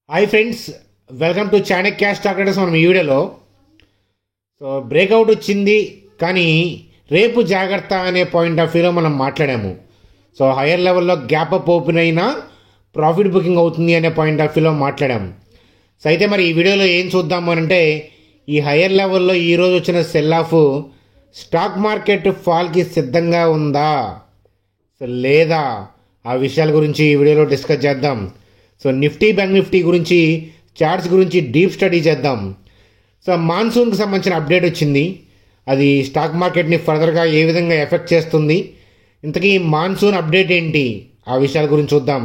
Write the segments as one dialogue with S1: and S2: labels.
S1: Hi friends, welcome to Chanakya stock traders. మనం ఈ వీడియోలో బ్రేక్అవుట్ వచ్చింది కానీ రేపు జాగ్రత్త అనే పాయింట్ ఆఫ్ వ్యూలో మనం మాట్లాడాము. హయ్యర్ లెవెల్లో గ్యాప్ అప్ ఓపెన్ అయినా ప్రాఫిట్ బుకింగ్ అవుతుంది అనే పాయింట్ ఆఫ్ వ్యూలో మాట్లాడాము. అయితే మరి ఈ వీడియోలో ఏం చూద్దాము అంటే, ఈ హయ్యర్ లెవెల్లో ఈరోజు వచ్చిన సెల్ ఆఫ్ స్టాక్ మార్కెట్ ఫాల్కి సిద్ధంగా ఉందా లేదా ఆ విషయాల గురించి ఈ వీడియోలో డిస్కస్ చేద్దాం. నిఫ్టీ బ్యాంక్ నిఫ్టీ గురించి, చార్ట్స్ గురించి డీప్ స్టడీ చేద్దాం. మాన్సూన్కి సంబంధించిన అప్డేట్ వచ్చింది. అది స్టాక్ మార్కెట్ని ఫర్దర్గా ఏ విధంగా ఎఫెక్ట్ చేస్తుంది, ఇంతకీ మాన్సూన్ అప్డేట్ ఏంటి, ఆ విషయాల గురించి చూద్దాం.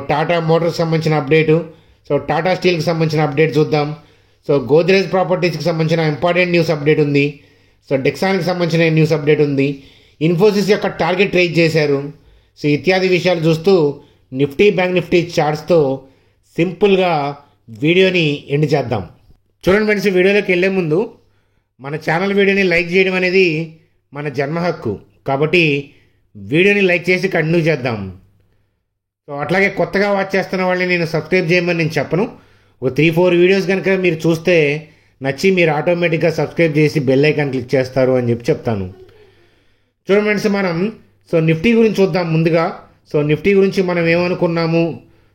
S1: టాటా మోటార్స్కి సంబంధించిన అప్డేటు, టాటా స్టీల్కి సంబంధించిన అప్డేట్ చూద్దాం. గోద్రేజ్ ప్రాపర్టీస్కి సంబంధించిన ఇంపార్టెంట్ న్యూస్ అప్డేట్ ఉంది. డెక్సాన్కి సంబంధించిన న్యూస్ అప్డేట్ ఉంది. ఇన్ఫోసిస్ యొక్క టార్గెట్ రైజ్ చేశారు. ఇత్యాది విషయాలు చూస్తూ నిఫ్టీ బ్యాంక్ నిఫ్టీ చార్ట్స్తో సింపుల్గా వీడియోని ఎండ్ చేద్దాం. చూడండి ఫ్రెండ్స్, వీడియోలోకి వెళ్ళే ముందు మన ఛానల్ వీడియోని లైక్ చేయడం అనేది మన జన్మ హక్కు, కాబట్టి వీడియోని లైక్ చేసి కంటిన్యూ చేద్దాం. అట్లాగే కొత్తగా వాచ్ చేస్తున్న వాళ్ళని నేను సబ్స్క్రైబ్ చేయమని నేను చెప్పను. ఒక 3-4 వీడియోస్ కనుక మీరు చూస్తే నచ్చి మీరు ఆటోమేటిక్గా సబ్స్క్రైబ్ చేసి బెల్ ఐకాన్ క్లిక్ చేస్తారు అని చెప్తాను. చూడండి ఫ్రెండ్స్, మనం నిఫ్టీ గురించి చూద్దాం. ముందుగా నిఫ్టీ గురించి మనం ఏమనుకున్నాము,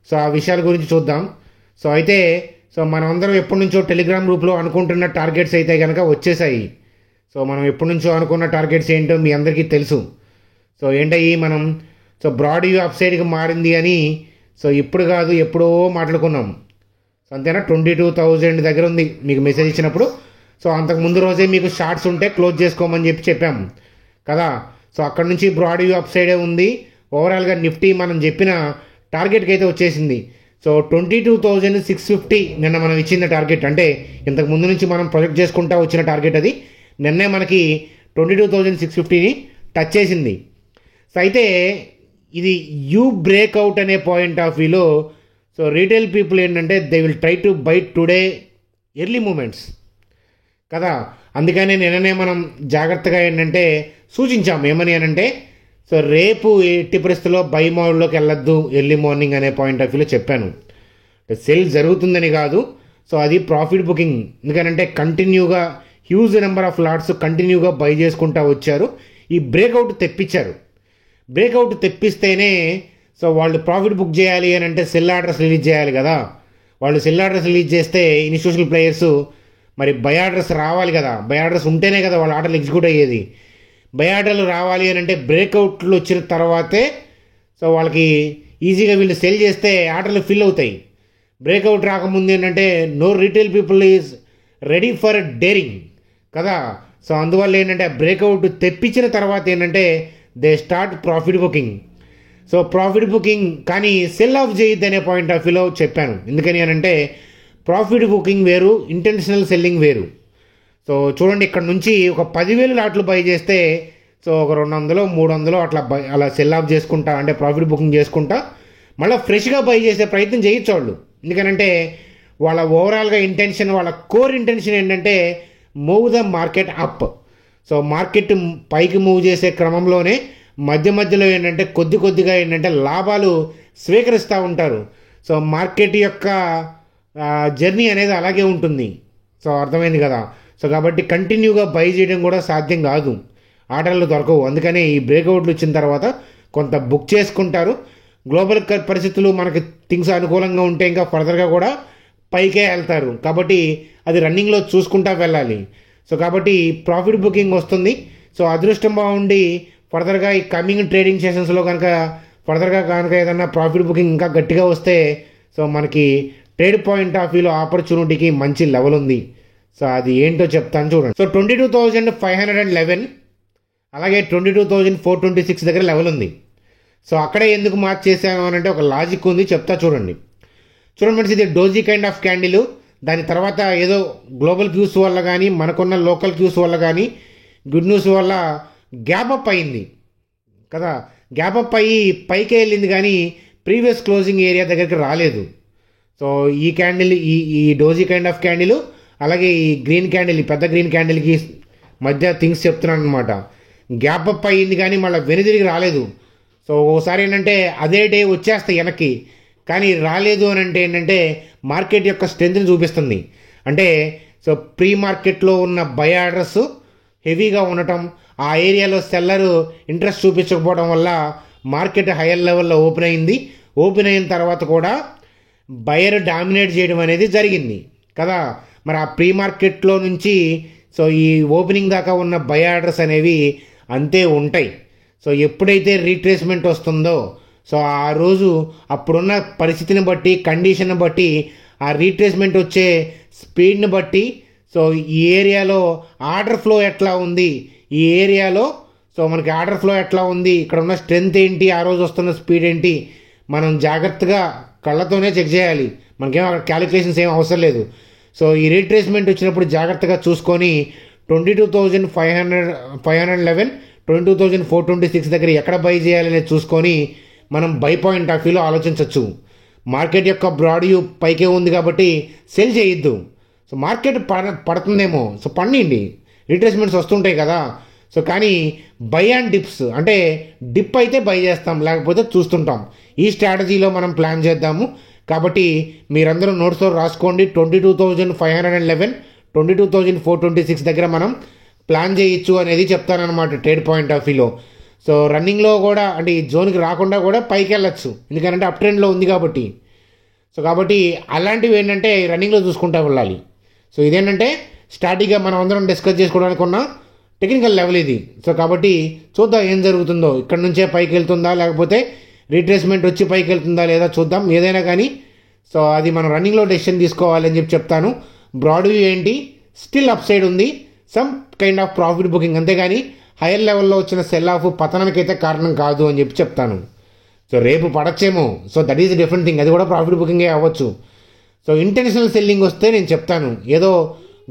S1: ఆ విషయాల గురించి చూద్దాం. అయితే మనం అందరం ఎప్పటి నుంచో టెలిగ్రామ్ గ్రూప్లో అనుకుంటున్న టార్గెట్స్ అయితే కనుక వచ్చేసాయి. మనం ఎప్పటి నుంచో అనుకున్న టార్గెట్స్ ఏంటో మీ అందరికీ తెలుసు. ఏంటయ్యి, మనం బ్రాడ్ వ్యూ అప్ సైడ్కి మారింది అని ఇప్పుడు కాదు ఎప్పుడో మాట్లాడుకున్నాం. అంతేనా, 22,000 దగ్గర ఉంది మీకు మెసేజ్ ఇచ్చినప్పుడు. అంతకు ముందు రోజే మీకు షార్ట్స్ ఉంటే క్లోజ్ చేసుకోమని చెప్పాము కదా. అక్కడ నుంచి బ్రాడ్ వ్యూ అప్ సైడే ఉంది. ఓవరాల్గా నిఫ్టీ మనం చెప్పిన టార్గెట్కి అయితే వచ్చేసింది. 22,650 నిన్న మనం ఇచ్చిన టార్గెట్, అంటే ఇంతకు ముందు నుంచి మనం ప్రొజెక్ట్ చేసుకుంటా వచ్చిన టార్గెట్. అది నిన్నే మనకి 22,650ని టచ్ చేసింది. అయితే ఇది యూ బ్రేక్అవుట్ అనే పాయింట్ ఆఫ్ వ్యూలో రీటైల్ పీపుల్ ఏంటంటే they will try to buy today early moments కదా. అందుకనే నిన్ననే మనం జాగ్రత్తగా ఏంటంటే సూచించాము. ఏమని అనంటే రేపు ఎట్టి పరిస్థితుల్లో బై మోడ్లోకి వెళ్ళొద్దు ఎర్లీ మార్నింగ్ అనే పాయింట్ ఆఫ్ వ్యూలో చెప్పాను. సెల్ జరుగుతుందని కాదు, అది ప్రాఫిట్ బుకింగ్. ఎందుకనంటే కంటిన్యూగా హ్యూజ్ నెంబర్ ఆఫ్ లాట్స్ కంటిన్యూగా బై చేసుకుంటూ వచ్చారు. ఈ బ్రేక్అవుట్ తెప్పించారు. బ్రేక్అవుట్ తెప్పిస్తేనే వాళ్ళు ప్రాఫిట్ బుక్ చేయాలి అని అంటే సెల్ ఆర్డర్స్ రిలీజ్ చేయాలి కదా. వాళ్ళు సెల్ ఆర్డర్స్ రిలీజ్ చేస్తే ఇన్స్టిట్యూషనల్ ప్లేయర్స్ మరి బై ఆర్డర్స్ రావాలి కదా. బై ఆర్డర్స్ ఉంటేనే కదా వాళ్ళ ఆర్డర్లు ఎగ్జిక్యూట్ అయ్యేది. బై ఆర్డర్లు రావాలి అని అంటే బ్రేక్అవుట్లు వచ్చిన తర్వాతే వాళ్ళకి ఈజీగా వీళ్ళు సెల్ చేస్తే ఆర్డర్లు ఫిల్ అవుతాయి. బ్రేక్అవుట్ రాకముందు ఏంటంటే no retail people is ready for daring కదా. అందువల్ల ఏంటంటే బ్రేక్అవుట్ తెప్పించిన తర్వాత ఏంటంటే they start profit booking. Profit booking కానీ సెల్ ఆఫ్ చేయొద్దు అనే పాయింట్ ఆఫ్ వ్యూలో చెప్పాను. ఎందుకని అని అంటే ప్రాఫిట్ బుకింగ్ వేరు, ఇంటెన్షనల్ సెల్లింగ్ వేరు. చూడండి, ఇక్కడ నుంచి ఒక 10,000 లాట్లు బై చేస్తే ఒక 200, 300 అలా సెల్ ఆఫ్ చేసుకుంటా, అంటే ప్రాఫిట్ బుకింగ్ చేసుకుంటా మళ్ళీ ఫ్రెష్గా బై చేసే ప్రయత్నం చేయొచ్చు వాళ్ళు. ఎందుకనంటే వాళ్ళ ఓవరాల్గా ఇంటెన్షన్, వాళ్ళ కోర్ ఇంటెన్షన్ ఏంటంటే move the market up. Market పైకి మూవ్ చేసే క్రమంలోనే మధ్య మధ్యలో ఏంటంటే కొద్దిగా ఏంటంటే లాభాలు స్వీకరిస్తూ ఉంటారు. మార్కెట్ యొక్క జర్నీ అనేది అలాగే ఉంటుంది. అర్థమైంది కదా. కాబట్టి కంటిన్యూగా బై చేయడం కూడా సాధ్యం కాదు, ఆర్డర్లు దొరకవు. అందుకని ఈ బ్రేక్అవుట్లు వచ్చిన తర్వాత కొంత బుక్ చేసుకుంటారు. గ్లోబల్ పరిస్థితులు మనకి థింగ్స్ అనుకూలంగా ఉంటే ఇంకా ఫర్దర్గా కూడా పైకే వెళ్తారు. కాబట్టి అది రన్నింగ్లో చూసుకుంటా వెళ్ళాలి. కాబట్టి ప్రాఫిట్ బుకింగ్ వస్తుంది. అదృష్టం బాగుండి ఫర్దర్గా ఈ కమింగ్ ట్రేడింగ్ సెషన్స్లో కనుక ఏదన్నా ప్రాఫిట్ బుకింగ్ ఇంకా గట్టిగా వస్తే మనకి ట్రేడ్ పాయింట్ ఆఫ్ వ్యూలో ఆపర్చునిటీకి మంచి లెవెల్ ఉంది. అది ఏంటో చెప్తాను చూడండి. 22,511 అలాగే 22,426 దగ్గర లెవెల్ ఉంది. అక్కడే ఎందుకు మార్క్ చేసాము అని అంటే ఒక లాజిక్ ఉంది, చెప్తా చూడండి. ఫ్రెండ్స్, ఇది డోజీ కైండ్ ఆఫ్ క్యాండిల్. దాని తర్వాత ఏదో గ్లోబల్ క్యూస్ వల్ల కానీ మనకున్న లోకల్ క్యూస్ వల్ల కానీ గుడ్ న్యూస్ వల్ల గ్యాప్ అప్ అయింది కదా. గ్యాప్ అప్ అయ్యి పైకే వెళ్ళింది కానీ ప్రీవియస్ క్లోజింగ్ ఏరియా దగ్గరికి రాలేదు. ఈ క్యాండిల్, ఈ డోజీ కైండ్ ఆఫ్ క్యాండిల్ అలాగే ఈ గ్రీన్ క్యాండిల్, ఈ పెద్ద గ్రీన్ క్యాండిల్కి మధ్య థింగ్స్ చెప్తున్నాను అనమాట. గ్యాప్ అప్ అయ్యింది కానీ మళ్ళీ వెనుదిరిగి రాలేదు. ఒకసారి ఏంటంటే అదే డే వచ్చేస్తాయి వెనక్కి, కానీ రాలేదు అని అంటే ఏంటంటే మార్కెట్ యొక్క స్ట్రెంత్ని చూపిస్తుంది. అంటే సో ప్రీ మార్కెట్లో ఉన్న బై ఆర్డర్స్ హెవీగా ఉండటం, ఆ ఏరియాలో సెల్లరు ఇంట్రెస్ట్ చూపించకపోవడం వల్ల మార్కెట్ హయ్యర్ లెవెల్లో ఓపెన్ అయింది. ఓపెన్ అయిన తర్వాత కూడా బయర్ డామినేట్ చేయడం అనేది జరిగింది కదా. మరి ఆ ప్రీ మార్కెట్లో నుంచి సో ఈ ఓపెనింగ్ దాకా ఉన్న బై ఆర్డర్స్ అనేవి అంతే ఉంటాయి. సో ఎప్పుడైతే రీట్రేస్మెంట్ వస్తుందో సో ఆ రోజు అప్పుడున్న పరిస్థితిని బట్టి, కండిషన్ బట్టి, ఆ రీట్రేస్మెంట్ వచ్చే స్పీడ్ని బట్టి సో ఈ ఏరియాలో ఆర్డర్ ఫ్లో ఎట్లా ఉంది, ఈ ఏరియాలో సో మనకి ఆర్డర్ ఫ్లో ఎట్లా ఉంది, ఇక్కడ ఉన్న స్ట్రెంత్ ఏంటి, ఆ రోజు వస్తున్న స్పీడ్ ఏంటి, మనం జాగ్రత్తగా కళ్ళతోనే చెక్ చేయాలి. మనకేం అక్కడ క్యాలిక్యులేషన్స్ ఏం అవసరం లేదు. సో ఈ రీట్రేస్మెంట్ వచ్చినప్పుడు జాగ్రత్తగా చూసుకొని 22,511 22,426 దగ్గర ఎక్కడ బై చేయాలనేది చూసుకొని మనం బై పాయింట్ ఆఫ్ వ్యూలో ఆలోచించవచ్చు. మార్కెట్ యొక్క బ్రాడ్ వ్యూ పైకే ఉంది కాబట్టి సెల్ చేయొద్దు. సో మార్కెట్ పడుతుందేమో, సో పండిండి, రీట్రేస్మెంట్స్ వస్తుంటాయి కదా. సో కానీ బై అండ్ డిప్స్ అంటే డిప్ అయితే బై చేస్తాం, లేకపోతే చూస్తుంటాం. ఈ స్ట్రాటజీలో మనం ప్లాన్ చేద్దాము. కాబట్టి మీరందరూ నోట్స్లో రాసుకోండి. 22,511 22,426 దగ్గర మనం ప్లాన్ చేయొచ్చు అనేది చెప్తానన్నమాట ట్రేడ్ పాయింట్ ఆఫ్ వ్యూలో. సో రన్నింగ్లో కూడా అంటే ఈ జోన్కి రాకుండా కూడా పైకి వెళ్ళచ్చు, ఎందుకంటే అప్ ట్రెండ్లో ఉంది కాబట్టి. సో కాబట్టి అలాంటివి ఏంటంటే రన్నింగ్లో చూసుకుంటూ వెళ్ళాలి. సో ఇదేంటంటే స్టాటిక్గా మనం అందరం డిస్కస్ చేసుకోవడానికి ఉన్న టెక్నికల్ లెవెల్ ఇది. సో కాబట్టి చూద్దాం ఏం జరుగుతుందో, ఇక్కడ నుంచే పైకి వెళ్తుందా లేకపోతే రీట్రేస్మెంట్ వచ్చి పైకి వెళ్తుందా లేదా చూద్దాం. ఏదైనా కానీ సో అది మనం రన్నింగ్లో డెసిషన్ తీసుకోవాలని చెప్తాను. బ్రాడ్ వ్యూ ఏంటి, స్టిల్ అప్ సైడ్ ఉంది, some kind of profit booking, అంతేగాని హైయర్ లెవెల్లో వచ్చిన సెల్ ఆఫ్ పతనానికైతే కారణం కాదు అని చెప్తాను. సో రేపు పడచ్చేమో, so that is different thing, అది కూడా ప్రాఫిట్ బుకింగే అవ్వచ్చు. సో ఇంటెన్షనల్ సెల్లింగ్ వస్తే నేను చెప్తాను, ఏదో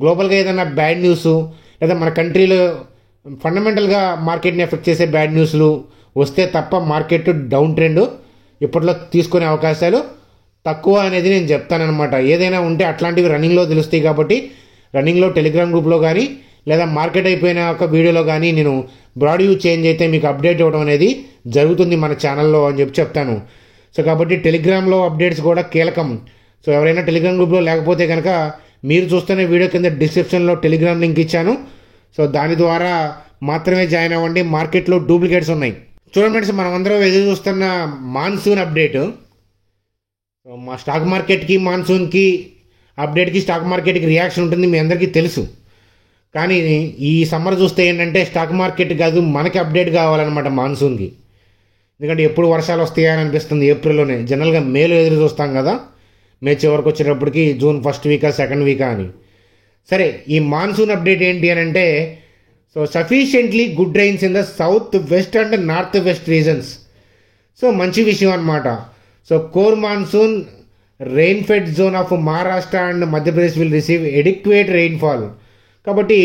S1: గ్లోబల్గా ఏదైనా బ్యాడ్ న్యూస్ లేదా మన కంట్రీలో ఫండమెంటల్గా మార్కెట్ని ఎఫెక్ట్ చేసే బ్యాడ్ న్యూస్లు వస్తే తప్ప మార్కెట్ డౌన్ ట్రెండ్ ఇప్పట్లో తీసుకునే అవకాశాలు తక్కువ అనేది నేను చెప్తానన్నమాట. ఏదైనా ఉంటే అట్లాంటివి రన్నింగ్లో తెలుస్తాయి కాబట్టి రన్నింగ్లో టెలిగ్రామ్ గ్రూప్లో కానీ లేదా మార్కెట్ అయిపోయిన ఒక వీడియోలో కానీ నేను బ్రాడ్ వ్యూ చేంజ్ అయితే మీకు అప్డేట్ ఇవ్వడం అనేది జరుగుతుంది మన ఛానల్లో అని చెప్తాను. సో కాబట్టి టెలిగ్రామ్లో అప్డేట్స్ కూడా కీలకం. సో ఎవరైనా టెలిగ్రామ్ గ్రూప్లో లేకపోతే కనుక మీరు చూస్తున్న వీడియో కింద డిస్క్రిప్షన్లో టెలిగ్రామ్ లింక్ ఇచ్చాను. సో దాని ద్వారా మాత్రమే జాయిన్ అవ్వండి. మార్కెట్లో డూప్లికేట్స్ ఉన్నాయి. చూడండి ఫ్రెండ్స్, మనం అందరం ఎదురు చూస్తున్న మాన్సూన్ అప్డేట్. మా స్టాక్ మార్కెట్కి మాన్సూన్కి అప్డేట్కి స్టాక్ మార్కెట్కి రియాక్షన్ ఉంటుంది, మీ అందరికీ తెలుసు. కానీ ఈ సమ్మర్ చూస్తే ఏంటంటే స్టాక్ మార్కెట్ కాదు, మనకి అప్డేట్ కావాలన్నమాట మాన్సూన్కి. ఎందుకంటే ఎప్పుడు వర్షాలు వస్తాయని అనిపిస్తుంది ఏప్రిల్లోనే. జనరల్గా మేలో ఎదురు చూస్తాం కదా, మే చివరికి వచ్చేటప్పటికి జూన్ ఫస్ట్ వీకా సెకండ్ వీకా అని. సరే, ఈ మాన్సూన్ అప్డేట్ ఏంటి అని అంటే so sufficiently good rains in the south west and north west regions. So మంచి విషయం అనమాట. So core monsoon rain fed zone of Maharashtra and Madhya Pradesh will receive adequate rainfall. కాబట్టి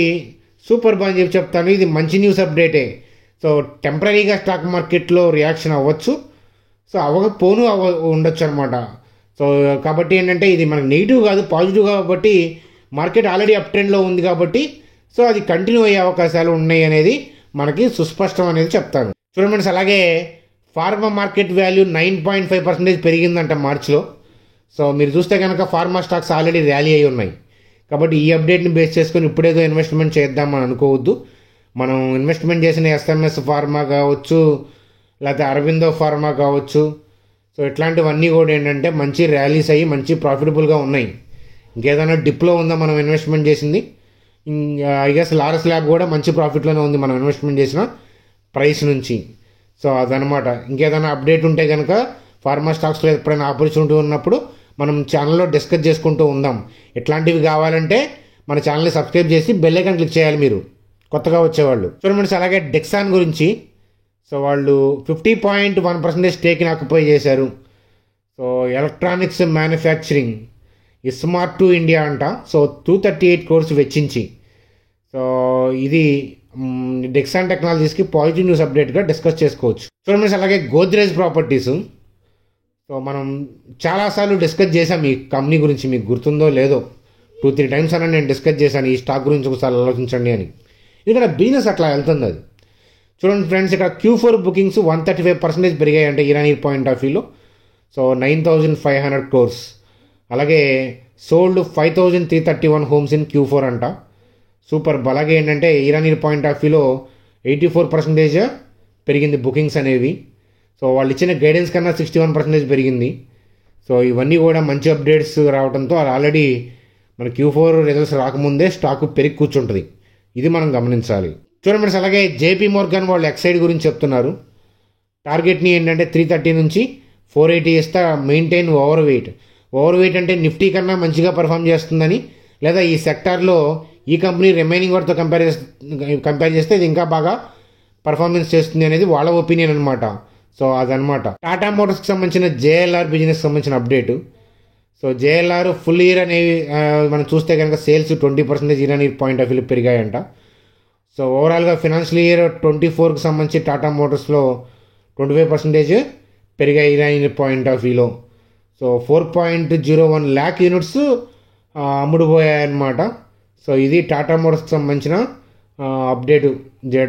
S1: సూపర్ అని చెప్తాను, ఇది మంచి న్యూస్ అప్డేటే. సో టెంపరీగా స్టాక్ మార్కెట్లో రియాక్షన్ అవ్వచ్చు, సో అవ్వకపోను ఉండొచ్చు అనమాట. సో కాబట్టి ఏంటంటే ఇది మనకు నెగిటివ్ కాదు, పాజిటివ్ కాబట్టి మార్కెట్ ఆల్రెడీ అప్ ట్రెండ్లో ఉంది కాబట్టి సో అది కంటిన్యూ అయ్యే అవకాశాలు ఉన్నాయి అనేది మనకి సుస్పష్టం అనేది చెప్తాను. చూడండి ఫ్రెండ్స్, అలాగే ఫార్మా మార్కెట్ వాల్యూ 9.5% పెరిగిందంట మార్చిలో. సో మీరు చూస్తే కనుక ఫార్మా స్టాక్స్ ఆల్రెడీ ర్యాలీ అయి ఉన్నాయి. కాబట్టి ఈ అప్డేట్ని బేస్ చేసుకొని ఇప్పుడేదో ఇన్వెస్ట్మెంట్ చేద్దామని అనుకోవద్దు. మనం ఇన్వెస్ట్మెంట్ చేసిన ఎస్ఎంఎస్ ఫార్మా కావచ్చు, లేకపోతే అరవిందో ఫార్మా కావచ్చు, సో ఇట్లాంటివన్నీ కూడా ఏంటంటే మంచి ర్యాలీస్ అయ్యి మంచి ప్రాఫిటబుల్గా ఉన్నాయి. ఇంకేదైనా డిప్లో ఉందా మనం ఇన్వెస్ట్మెంట్ చేసింది? ఐ గెస్ లారస్ ల్యాబ్ కూడా మంచి ప్రాఫిట్లోనే ఉంది మనం ఇన్వెస్ట్మెంట్ చేసిన ప్రైస్ నుంచి. సో అదనమాట. ఇంకేదైనా అప్డేట్ ఉంటే కనుక ఫార్మా స్టాక్స్లో ఎప్పుడైనా ఆపర్చునిటీ ఉన్నప్పుడు మనం ఛానల్లో డిస్కస్ చేసుకుంటూ ఉందాం. ఇట్లాంటివి కావాలంటే మన ఛానల్ని సబ్స్క్రైబ్ చేసి బెల్ ఐకాన్ క్లిక్ చేయాలి మీరు కొత్తగా వచ్చేవాళ్ళు. చూడండి, అలాగే డెక్సాన్ గురించి. సో వాళ్ళు 50.1% స్టేక్ని ఆక్యుపై చేశారు. So electronics manufacturing smart to India అంట. సో 238 crores వెచ్చించి. సో ఇది డెక్సాన్ టెక్నాలజీస్కి పాజిటివ్ న్యూస్ అప్డేట్గా డిస్కస్ చేసుకోవచ్చు. చూడండి, అలాగే గోద్రేజ్ ప్రాపర్టీస్. సో మనం చాలాసార్లు డిస్కస్ చేసాం ఈ కంపెనీ గురించి, మీకు గుర్తుందో లేదో. 2-3 times అన్న నేను డిస్కస్ చేశాను ఈ స్టాక్ గురించి, ఒకసారి ఆలోచించండి అని. ఇక్కడ బిజినెస్ అట్లా వెళ్తుంది అది. చూడండి ఫ్రెండ్స్, ఇక్కడ Q4 బుకింగ్స్ 135% పెరిగాయి అంటే ఇరానీ పాయింట్ ఆఫ్ వ్యూలో. So 9,500 crores. అలాగే సోల్డ్ 5,331 homes ఇన్ Q4 అంట. సూపర్. అలాగే ఏంటంటే ఇరానీ పాయింట్ ఆఫ్ వ్యూలో 84% పెరిగింది బుకింగ్స్ అనేవి. సో వాళ్ళు ఇచ్చిన గైడెన్స్ కన్నా 61% పెరిగింది. సో ఇవన్నీ కూడా మంచి అప్డేట్స్ రావడంతో ఆల్రెడీ మన Q4 రిజల్ట్స్ రాకముందే స్టాక్ పెరిగి కూర్చుంటుంది. ఇది మనం గమనించాలి. చూడండి ఫ్రెండ్స్, అలాగే జేపీ మోర్గన్ వాళ్ళు ఎక్సైడ్ గురించి చెప్తున్నారు. టార్గెట్ని ఏంటంటే 330 నుంచి 480 ఇస్తా, మెయింటైన్ ఓవర్ వెయిట్ అంటే నిఫ్టీ కన్నా మంచిగా పర్ఫామ్ చేస్తుందని, లేదా ఈ సెక్టార్లో ఈ కంపెనీ రిమైనింగ్ వాటితో కంపేర్ చేస్తే ఇది ఇంకా బాగా పర్ఫార్మెన్స్ చేస్తుంది అనేది వాళ్ళ ఒపీనియన్ అనమాట. సో అదనమాట. టాటా మోటార్స్కి సంబంధించిన జేఎల్ఆర్ బిజినెస్ సంబంధించిన update. So JLR full year అనేవి మనం చూస్తే కనుక సేల్స్ 20% ఇరానీ పాయింట్ ఆఫ్ వ్యూలో పెరిగాయంట. సో ఓవరాల్గా ఫినాన్షియల్ ఇయర్ 24కి సంబంధించి టాటా మోటార్స్లో 25% పెరిగాయి ఇరానీ పాయింట్ ఆఫ్ వ్యూలో. సో 4.01 lakh యూనిట్స్ అమ్ముడుపోయాయన్నమాట. సో ఇది టాటా మోటార్స్కి సంబంధించిన update.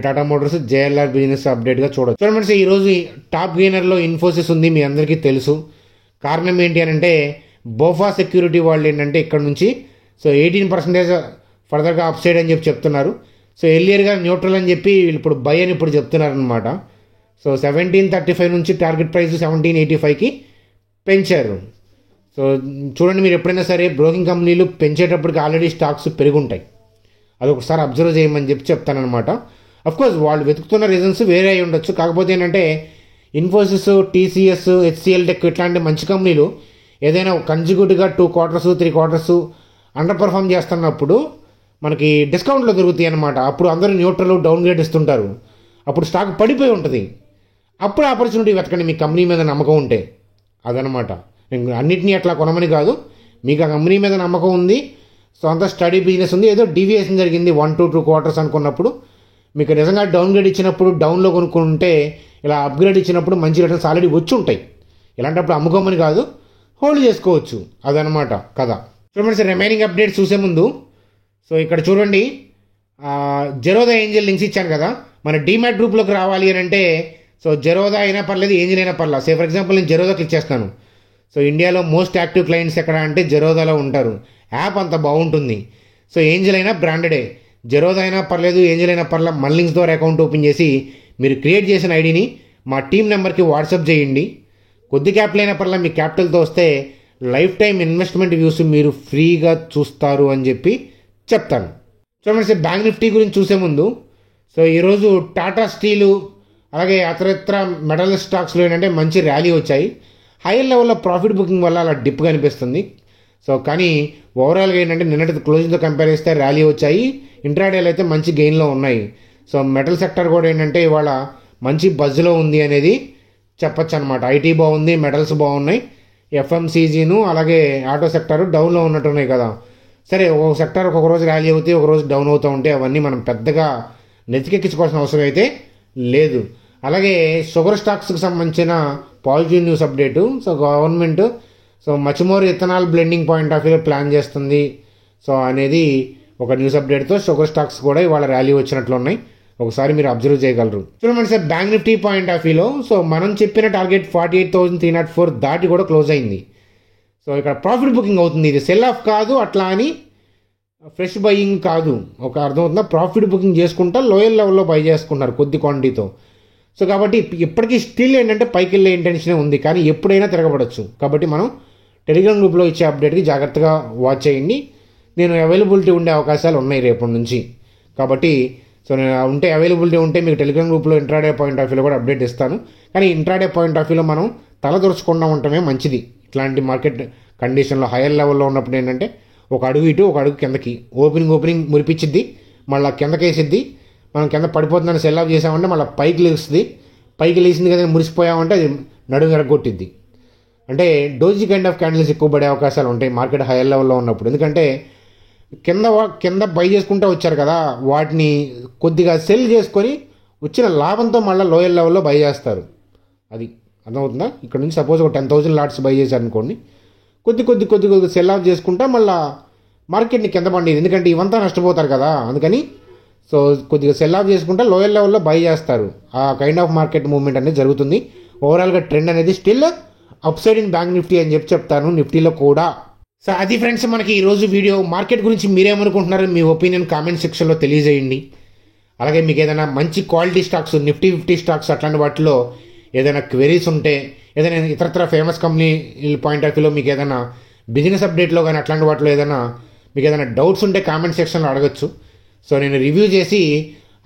S1: Tata Motors JLR business అప్డేట్గా చూడవచ్చు. చూడండి, ఈరోజు టాప్ గెయినర్లో ఇన్ఫోసిస్ ఉంది, మీ అందరికీ తెలుసు. కారణం ఏంటి అని అంటే బోఫా సెక్యూరిటీ వాళ్ళు ఏంటంటే ఇక్కడ నుంచి సో 18% ఫర్దర్గా అప్సైడ్ అని చెప్తున్నారు. సో ఎర్లియర్గా న్యూట్రల్ అని చెప్పి ఇప్పుడు బై అని ఇప్పుడు చెప్తున్నారు అనమాట. సో 1735 నుంచి టార్గెట్ ప్రైస్ 1785కి పెంచారు. సో చూడండి, మీరు ఎప్పుడైనా సరే బ్రోకింగ్ కంపెనీలు పెంచేటప్పటికి ఆల్రెడీ స్టాక్స్ పెరుగుంటాయి. అది ఒకసారి అబ్జర్వ్ చేయమని చెప్తానమాట. అఫ్కోర్స్ వాళ్ళు వెతుకుతున్న రీజన్స్ వేరే అయి ఉండొచ్చు. కాకపోతే ఏంటంటే ఇన్ఫోసిస్, టీసీఎస్, హెచ్సిఎల్ టెక్ ఇట్లాంటి మంచి కంపెనీలు ఏదైనా కన్జిక్యూటివ్గా 2 quarters 3 quarters అండర్ పర్ఫామ్ చేస్తున్నప్పుడు మనకి డిస్కౌంట్లో దొరుకుతాయి అన్నమాట. అప్పుడు అందరూ న్యూట్రల్ డౌన్ గ్రేడ్ ఇస్తుంటారు. అప్పుడు స్టాక్ పడిపోయి ఉంటుంది. అప్పుడు ఆపర్చునిటీ వెతకండి మీ కంపెనీ మీద నమ్మకం ఉంటే. అదనమాట. అన్నిటినీ అట్లా కొనమని కాదు, మీకు ఆ కంపెనీ మీద నమ్మకం ఉంది, సొంత స్టడీ బిజినెస్ ఉంది, ఏదో డీవియేషన్ జరిగింది 1 to 2 quarters అనుకున్నప్పుడు, మీకు నిజంగా డౌన్ గ్రేడ్ ఇచ్చినప్పుడు డౌన్లో కొనుక్కుంటే, ఇలా అప్గ్రేడ్ ఇచ్చినప్పుడు మంచి రిటర్న్స్ ఆల్రెడీ వచ్చి ఉంటాయి. ఇలాంటప్పుడు అమ్ముకోమని కాదు, హోల్డ్ చేసుకోవచ్చు. అదనమాట కథ. చూడండి సార్, రిమైనింగ్ అప్డేట్స్ చూసే ముందు సో ఇక్కడ చూడండి, జెరోదా ఏంజల్ లింక్స్ ఇచ్చాను కదా, మన డీమ్యాట్ గ్రూప్లోకి రావాలి అని అంటే సో జెరోదా అయినా పర్లేదు, ఏంజల్ అయినా పర్లేదు. సే ఫర్ ఎగ్జాంపుల్ నేను జెరోదా క్లిక్ చేస్తాను. సో ఇండియాలో మోస్ట్ యాక్టివ్ క్లయింట్స్ ఎక్కడ అంటే జెరోదాలో ఉంటారు. యాప్ అంత బాగుంటుంది. సో ఏంజల్ అయినా బ్రాండెడే, జెరోదా అయినా పర్లేదు, ఏంజల్ అయినా పర్లేదు. మన లింక్స్ ద్వారా అకౌంట్ ఓపెన్ చేసి మీరు క్రియేట్ చేసిన ఐడిని మా టీం నెంబర్కి వాట్సాప్ చేయండి. కొద్ది క్యాపిటల్ అయినా పర్లేదు, మీ క్యాపిటల్తో వస్తే లైఫ్ టైం ఇన్వెస్ట్మెంట్ వ్యూస్ మీరు ఫ్రీగా చూస్తారు అని చెప్పి చెప్తాను. చూడండి సార్, బ్యాంక్ నిఫ్టీ గురించి చూసే ముందు సో ఈరోజు టాటా స్టీలు అలాగే ఇతర మెటల్ స్టాక్స్లో ఏంటంటే మంచి ర్యాలీ వచ్చాయి. హైయర్ లెవెల్లో ప్రాఫిట్ బుకింగ్ వల్ల అలా డిప్ కనిపిస్తుంది. సో కానీ ఓవరాల్గా ఏంటంటే నిన్నటి క్లోజింగ్తో కంపేర్ చేస్తే ర్యాలీ వచ్చాయి. ఇంట్రాడేలు అయితే మంచి గెయిన్లో ఉన్నాయి. సో మెటల్ సెక్టర్ కూడా ఏంటంటే ఇవాళ మంచి బజ్లో ఉంది అనేది చెప్పచ్చు అనమాట. ఐటీ బాగుంది, మెటల్స్ బాగున్నాయి. ఎఫ్ఎంసీజీను అలాగే ఆటో సెక్టర్ డౌన్లో ఉన్నట్టున్నాయి కదా. సరే, ఒక సెక్టర్ ఒక్కొక్క రోజు ర్యాలీ అవుతాయి, ఒక రోజు డౌన్ అవుతూ ఉంటే అవన్నీ మనం పెద్దగా నెతికెక్కించుకోవాల్సిన అవసరం అయితే లేదు. అలాగే షుగర్ స్టాక్స్కి సంబంధించిన positive news update. So government so much more ethanol blending point of వ్యూలో ప్లాన్ చేస్తుంది సో అనేది ఒక న్యూస్ అప్డేట్తో షుగర్ స్టాక్స్ కూడా ఇవాళ ర్యాలీ వచ్చినట్లు ఉన్నాయి. ఒకసారి మీరు అబ్జర్వ్ చేయగలరు. చూడండి sir, bank Nifty point of వ్యూలో సో మనం చెప్పిన టార్గెట్ 48,304 దాటి కూడా క్లోజ్ అయింది. సో ఇక్కడ ప్రాఫిట్ బుకింగ్ అవుతుంది. ఇది సెల్ ఆఫ్ కాదు, అట్లా అని ఫ్రెష్ బయింగ్ కాదు. ఒక అర్థమవుతుందా? ప్రాఫిట్ బుకింగ్ చేసుకుంటా లోయర్ లెవెల్లో బై చేసుకుంటారు కొద్ది క్వాంటిటీతో. సో కాబట్టి ఇప్పటికీ స్టిల్ ఏంటంటే పైకి వెళ్ళే ఇంటెన్షనే ఉంది, కానీ ఎప్పుడైనా తిరగబడచ్చు. కాబట్టి మనం టెలిగ్రామ్ గ్రూప్లో ఇచ్చే అప్డేట్కి జాగ్రత్తగా వాచ్ చేయండి. నేను అవైలబిలిటీ ఉండే అవకాశాలు ఉన్నాయి రేపటి నుంచి. కాబట్టి సో నేను ఉంటే అవైలబిలిటీ ఉంటే మీకు టెలిగ్రామ్ గ్రూప్లో ఇంట్రాడే పాయింట్ ఆఫ్ వ్యూలో కూడా అప్డేట్ ఇస్తాను. కానీ ఇంట్రాడే పాయింట్ ఆఫ్ వ్యూలో మనం తలదొరుచకుండా ఉండటమే మంచిది. ఇట్లాంటి మార్కెట్ కండిషన్లో హైయర్ లెవెల్లో ఉన్నప్పుడు ఏంటంటే ఒక అడుగు ఇటు ఒక అడుగు కిందకి, ఓపెనింగ్ మురిపించిద్ది, మళ్ళీ కిందకేసిద్ది. మనం కింద పడిపోతుందని సెల్ ఆఫ్ చేసామంటే మళ్ళీ పైకి లేస్తుంది. పైకి లేచింది కదా మురిసిపోయామంటే అది నడుము ఎరగొట్టిద్ది. అంటే డోజీ కైండ్ ఆఫ్ క్యాండిల్స్ ఎక్కువ పడే అవకాశాలు ఉంటాయి మార్కెట్ హైయర్ లెవెల్లో ఉన్నప్పుడు. ఎందుకంటే కింద బై చేసుకుంటూ వచ్చారు కదా, వాటిని కొద్దిగా సెల్ చేసుకొని వచ్చిన లాభంతో మళ్ళీ లోయర్ లెవెల్లో బై చేస్తారు. అది అర్థమవుతుందా? ఇక్కడ నుంచి సపోజ్ ఒక 10,000 లాట్స్ బై చేశారనుకోండి, కొద్ది సెల్ ఆఫ్ చేసుకుంటా మళ్ళీ మార్కెట్ని కింద పండేది. ఎందుకంటే ఇవంతా నష్టపోతారు కదా, అందుకని సో కొద్దిగా సెల్ ఆఫ్ చేసుకుంటా లోయర్ లెవెల్లో బై చేస్తారు. ఆ కైండ్ ఆఫ్ మార్కెట్ మూవ్మెంట్ అనేది జరుగుతుంది. ఓవరాల్గా ట్రెండ్ అనేది still up side in bank Nifty అని చెప్తాను, నిఫ్టీలో కూడా. సో అది ఫ్రెండ్స్ మనకి ఈరోజు వీడియో. మార్కెట్ గురించి మీరేమనుకుంటున్నారో మీ ఒపీనియన్ కామెంట్ సెక్షన్లో తెలియజేయండి. అలాగే మీకు ఏదైనా మంచి క్వాలిటీ స్టాక్స్, నిఫ్టీ 50 స్టాక్స్ అట్లాంటి వాటిలో ఏదైనా క్వెరీస్ ఉంటే, ఏదైనా ఇతరత్ర ఫేమస్ కంపెనీ పాయింట్ ఆఫ్ వ్యూలో మీకు ఏదైనా బిజినెస్ అప్డేట్లో కానీ అట్లాంటి వాటిలో ఏదైనా మీకు ఏదైనా డౌట్స్ ఉంటే కామెంట్ సెక్షన్లో అడగచ్చు. సో నేను రివ్యూ చేసి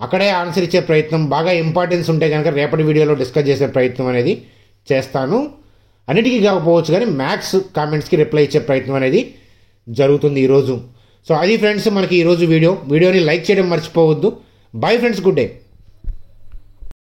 S1: అక్కడే ఆన్సర్ ఇచ్చే ప్రయత్నం, బాగా ఇంపార్టెన్స్ ఉంటే కనుక రేపటి వీడియోలో డిస్కస్ చేసే ప్రయత్నం అనేది చేస్తాను. అన్నిటికీ కాకపోవచ్చు కానీ మ్యాక్స్ కామెంట్స్కి రిప్లై ఇచ్చే ప్రయత్నం అనేది జరుగుతుంది ఈరోజు. సో అది ఫ్రెండ్స్ మనకి ఈరోజు వీడియోని లైక్ చేయడం మర్చిపోవద్దు. Bye friends, good day.